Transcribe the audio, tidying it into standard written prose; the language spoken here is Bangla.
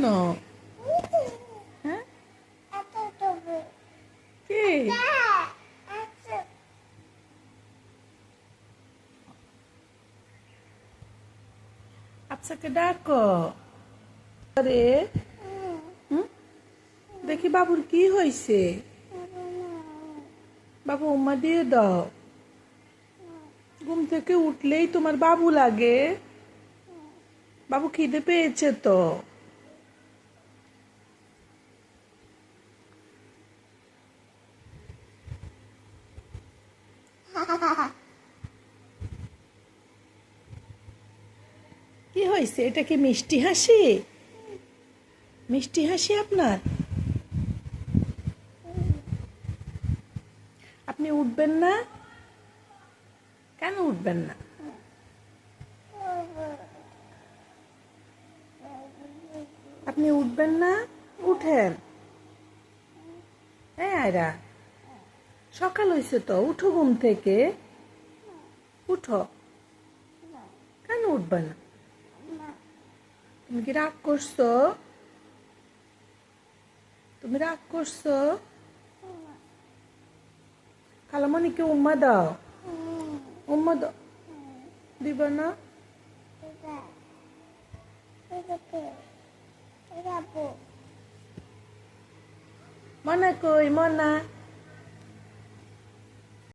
কেন? হ্যাঁ, কে? আফসাকে ডাকো। আরে হুম, দেখি বাবুর কি হয়েছে। বাবু উম্মা দিয়ে দাও। ঘুম থেকে উঠলেই তোমার বাবু লাগে। বাবু খিদে পেয়েছে তো। কি হয়েছে? এটা কি মিষ্টি হাসি? মিষ্টি হাসি আপনার? আপনি উঠবেন না? কেন উঠবেন না? আপনি উঠবেন না? উঠেন। হ্যাঁ আয়রা, সকাল হয়েছে তো, উঠো ঘুম থেকে। উঠো। কেন উঠবে না? তুমি কি রাগ করছো? তুমি রাগ করছো? খালামণিকে উম্মা দাও। উম্মা দাও। দিব না? মনা কই? মনা